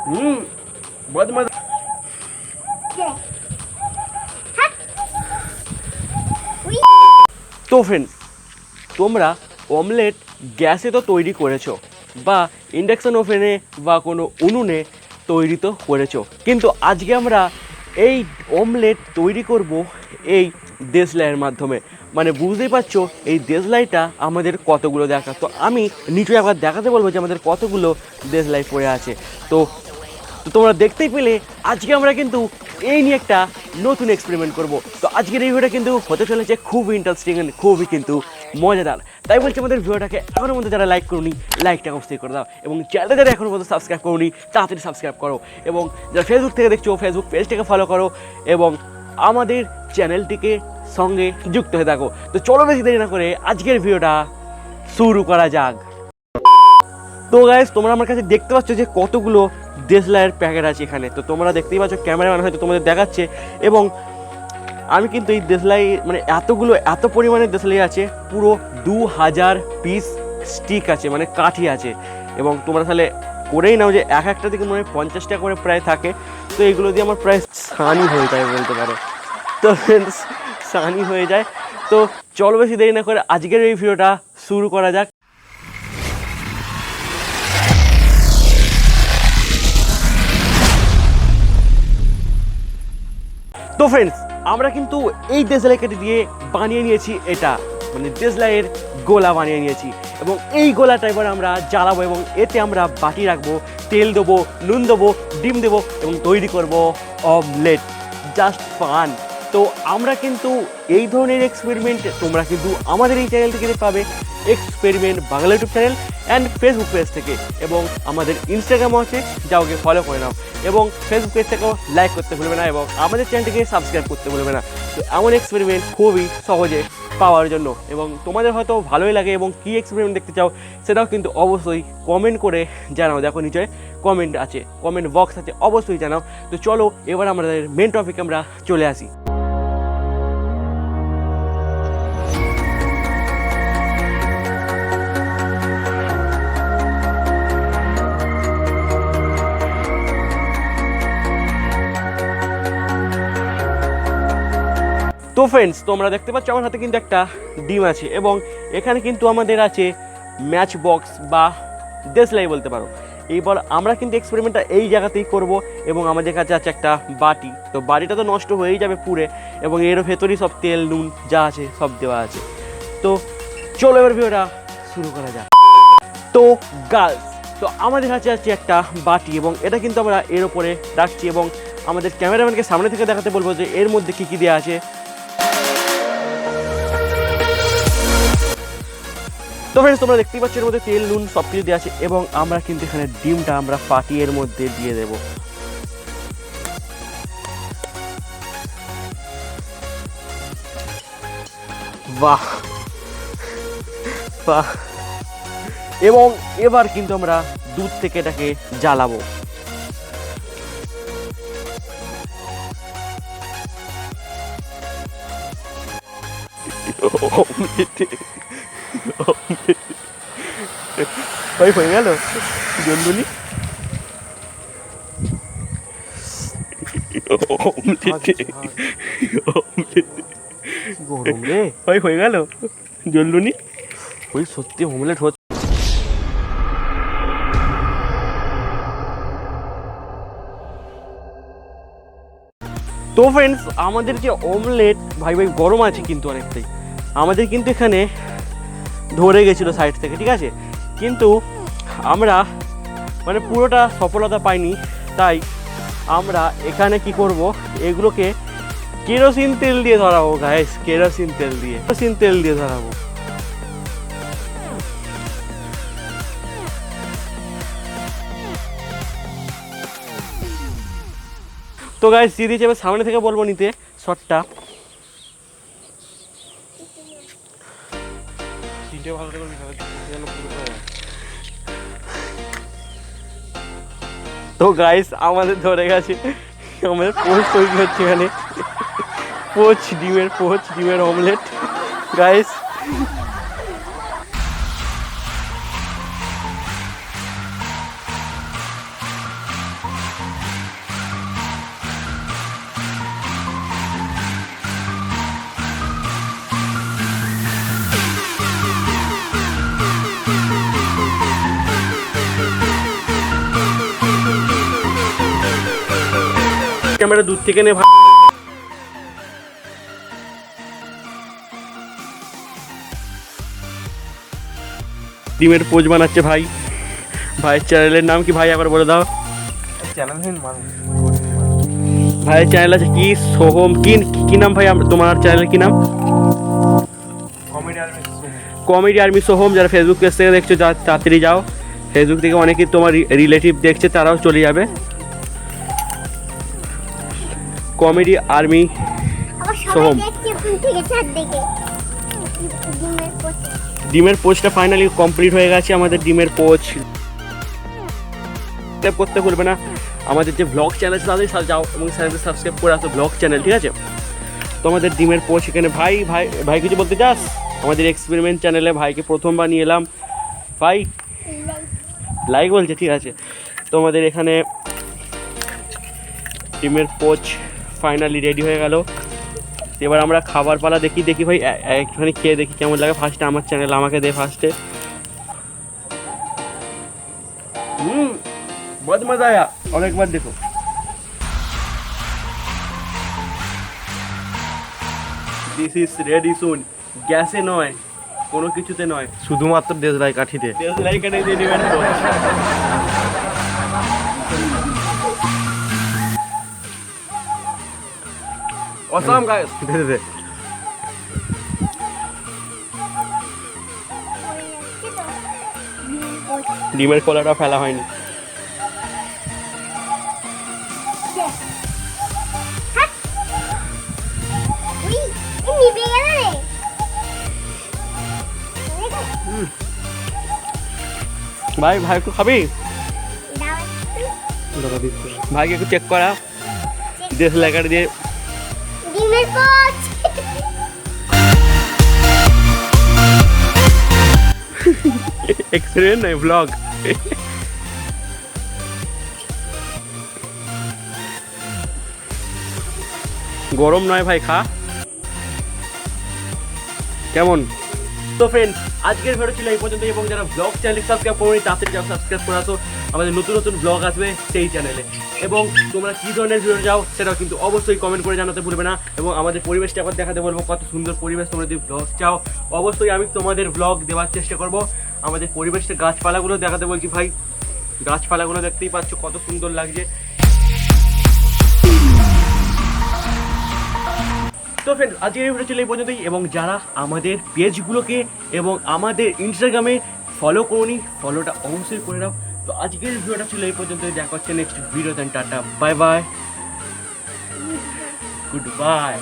बहुत मजा। তো ফ্রেন্ডস, তোমরা অমলেট গ্যাসে তো তৈরি করেছো বা ইন্ডাকশন ওভেনে বা কোনো উনুনে তৈরি তো করেছো, কিন্তু আজকে আমরা এই অমলেট তৈরি করব এই দেশলাইয়ের মাধ্যমে। মানে বুঝতেই পারছো এই দেশলাইটা আমাদের কতগুলো দেখা। তো আমি নিচে একবার দেখাতে বলবো যে আমাদের কতগুলো দেশলাই পড়ে আছে। তো তো তোমরা দেখতেই পেলে আজকে আমরা কিন্তু এই নিয়ে একটা নতুন এক্সপেরিমেন্ট করব। তো আজকের এই ভিডিওটা কিন্তু হতে চলেছে খুবই ইন্টারেস্টিং, খুবই কিন্তু মজাদার। তাই বলছি আমাদের ভিডিওটাকে এখনো মধ্যে যারা লাইক করুনি, লাইকটা অবশ্যই করে দাও, এবং চ্যানেলটা যারা এখনো মধ্যে সাবস্ক্রাইব করুনি তাড়াতাড়ি সাবস্ক্রাইব করো, এবং যারা ফেসবুক থেকে দেখছো ফেসবুক পেজটাকে ফলো করো এবং আমাদের চ্যানেলটিকে সঙ্গে যুক্ত হয়ে থাকো। তো চলো বেশি দেরি না করে আজকের ভিডিওটা শুরু করা যাক। তো গাইস, তোমরা আমার কাছে দেখতে পাচ্ছ যে কতগুলো দেশলাইয়ের প্যাকেট আছে এখানে। তো তোমরা দেখতেই পাচ্ছ, ক্যামেরাম্যান হয়তো তোমাদের দেখাচ্ছে, এবং আমি কিন্তু এই দেশলাই মানে এত পরিমাণে দেশলাই আছে, পুরো 2000 পিস স্টিক আছে, মানে কাঠি আছে। এবং তোমরা তাহলে করেই নাও যে এক একটা থেকে মানে 50 টাকা করে প্রায় থাকে। তো এগুলো দিয়ে আমার প্রায় সানি হয়ে যায় বলতে পারো। তো ফ্রেন্ডস, সানি হয়ে যায়। তো চলো বেশি দেরি না করে আজকের এই ভিডিওটা শুরু করা যাক। তো ফ্রেন্ডস, আমরা কিন্তু এই দেশলাই কেটে দিয়ে বানিয়ে নিয়েছি এটা, মানে দেশলাইয়ের গোলা বানিয়ে নিয়েছি। এবং এই গোলাটা এবার আমরা জ্বালাবো, এবং এতে আমরা বাটি রাখবো, তেল দেবো, নুন দেবো, ডিম দেবো, এবং তৈরি করব অমলেট। Just fun. তো আমরা কিন্তু এই ধরনের এক্সপেরিমেন্ট তোমরা কিন্তু আমাদের এই চ্যানেল থেকে পাবে, experiment Bangla YouTube channel and Facebook page থেকে, এবং আমাদের ইনস্টাগ্রামও আছে, যাও গিয়ে ফলো করে নাও, এবং ফেসবুক পেজ থেকেও লাইক করতে ভুলবে না, এবং আমাদের চ্যানেলটিকে সাবস্ক্রাইব করতে ভুলবে না। তো এমন এক্সপেরিমেন্ট খুবই সহজে পাওয়ার জন্য, এবং তোমাদের হয়তো ভালোই লাগে এবং কী এক্সপেরিমেন্ট দেখতে চাও সেটাও কিন্তু অবশ্যই কমেন্ট করে জানাও। দেখো নিচে কমেন্ট আছে, কমেন্ট বক্স আছে, অবশ্যই জানাও। তো চলো এবার আমাদের মেন টপিকে আমরা চলে আসি। তো ফ্রেন্ডস, তোমরা দেখতে পাচ্ছ আমার হাতে কিন্তু একটা ডিম আছে, এবং এখানে কিন্তু আমাদের আছে ম্যাচ বক্স বা দেশলাই বলতে পারো। এইবার আমরা কিন্তু এক্সপেরিমেন্টটা এই জায়গাতেই করব, এবং আমাদের কাছে আছে একটা বাটি। তো বাটিটা তো নষ্ট হয়েই যাবে পুরে, এবং এর ভেতরেই সব তেল নুন যা আছে সব দেওয়া আছে। তো চলো এবার ভিডিওটা শুরু করা যাক। তো গার্লস, তো আমাদের কাছে আছে একটা বাটি, এবং এটা কিন্তু আমরা এর ওপরে রাখছি, এবং আমাদের ক্যামেরাম্যানকে সামনে থেকে দেখাতে বলবো যে এর মধ্যে কী কী দেওয়া আছে। তো ফ্রেন্ডস, তোমরা দেখতেই পাচ্ছ এর মধ্যে তেল নুন সব কিছু দেওয়া আছে, এবং আমরা কিন্তু এখানে ডিমটা আমরা ফাটিয়ে এর মধ্যে দিয়ে দেব। বাহ বাহ। এবং এবার কিন্তু আমরা দুধ থেকে এটাকে জ্বালাবো। ভাই হয়ে গেল জলদুনি। গরম রে ভাই, হয়ে গেল জলদুনি। ওই সত্যি অমলেট হচ্ছে। তো ফ্রেন্ডস, আমাদের যে অমলেট ভাই গরম আছে কিন্তু অনেকটাই। আমাদের কিন্তু এখানে ধরে গেছিলো সাইড থেকে, ঠিক আছে, কিন্তু আমরা মানে পুরোটা সফলতা পাইনি। তাই আমরা এখানে কি করব, এগুলোকে কেরোসিন তেল দিয়ে ধরাবো গাইস, কেরোসিন তেল দিয়ে ধরাবো। তো গাইস দিয়ে দিয়েছে, এবার সামনে থেকে বলবো নিতে শটটা। তো গাইস আমাদের ধরে গেছে, আমাদের পোচ তৈরি হচ্ছে এখানে, পোচ ডিমের অমলেট গাইস। ক্যামেরা দূর থেকে নে ভাই। ডিমের পোজ বানাচ্ছে ভাই। ভাইয়ের চ্যানেলের নাম কি ভাই একবার বলে দাও। ভাইয়ের চ্যানেল আছে কি সোহম কি নাম ভাই তোমার চ্যানেলের কি নাম? Comedy army Soham. যারা ফেসবুক পেজ থেকে দেখছো তাড়াতাড়ি যাও, ফেসবুক থেকে অনেকেই তোমার রিলেটিভ দেখছে তারাও চলে যাবে। Comedy army Soham. ডিমের পোস্টটা ফাইনালি কমপ্লিট হয়ে গেছে আমাদের। ডিমের পোস্ট করতে ভুলবে না, আমাদের যে ব্লগ চ্যানেল তাদের সাথে যাও এবং চ্যানেলটা সাবস্ক্রাইব করে আসো, ব্লগ চ্যানেল, ঠিক আছে? তো আমাদের ডিমের পোস্ট এখানে ভাই ভাই ভাই কিছু বলতে চাস? আমাদের এক্সপেরিমেন্ট চ্যানেলে ভাইকে প্রথমবার নিয়ে এলাম। ভাই লাইক বলছে, ঠিক আছে। তো আমাদের এখানে ডিমের পোচ ফাইনালি রেডি হয়ে গেল। এবার আমরা খাবার পালা দেখি ভাই একটুখানি খেয়ে দেখি কেমন লাগে। ফার্স্টে আমার চ্যানেল আমাকে দে ফার্স্টে। बहुत मजा आया और एक बार देखो। দিস ইজ রেডি সুন। গ্যাসে নয়, কোনো কিছুতে নয়, শুধুমাত্র দেশলাই কাঠিতে। দেশলাই কাঠি দিয়ে নেবেন তো। Awesome guys. দে ডিমের কলাটা ফেলা হয়নি। ভাই ভাই একটু খাবি? ভাইকে একটু চেক করা দেশ লেখার দিয়ে। এক্সপেরিমেন্ট নয়, ব্লগ। গরম নয় ভাই, খা। কেমন? তো ফ্রেন্ড আজকের ভিডিও ছিল এই পর্যন্ত, এবং যারা ব্লগ চ্যানেল সাবস্ক্রাইব করোনি তাড়াতাড়ি যাও সাবস্ক্রাইব করে আসো। আমাদের নতুন নতুন ব্লগ আসবে সেই চ্যানেলে, এবং তোমরা কী ধরনের ভিডিও চাও সেটাও কিন্তু অবশ্যই কমেন্ট করে জানাতে ভুলবে না। এবং আমাদের পরিবেশটা আবার দেখাতে বলবো, কত সুন্দর পরিবেশ। তোমরা যদি ব্লগ চাও অবশ্যই আমি তোমাদের ব্লগ দেওয়ার চেষ্টা করব। আমাদের পরিবেশটা গাছপালাগুলো দেখাতে বলছি ভাই, গাছপালাগুলো দেখতেই পাচ্ছ কত সুন্দর লাগছে। তো ফ্রেন্ড আজকের এই ভিডিও ছিল এই পর্যন্তই, এবং যারা আমাদের পেজগুলোকে এবং আমাদের ইনস্টাগ্রামে ফলো করোনি ফলোটা অবশ্যই করে দাও। তো আজকের ভিডিওটা ছিল এই পর্যন্তই, দেখা হচ্ছে নেক্সট ভিডিওতে। Tata, bye bye, good bye.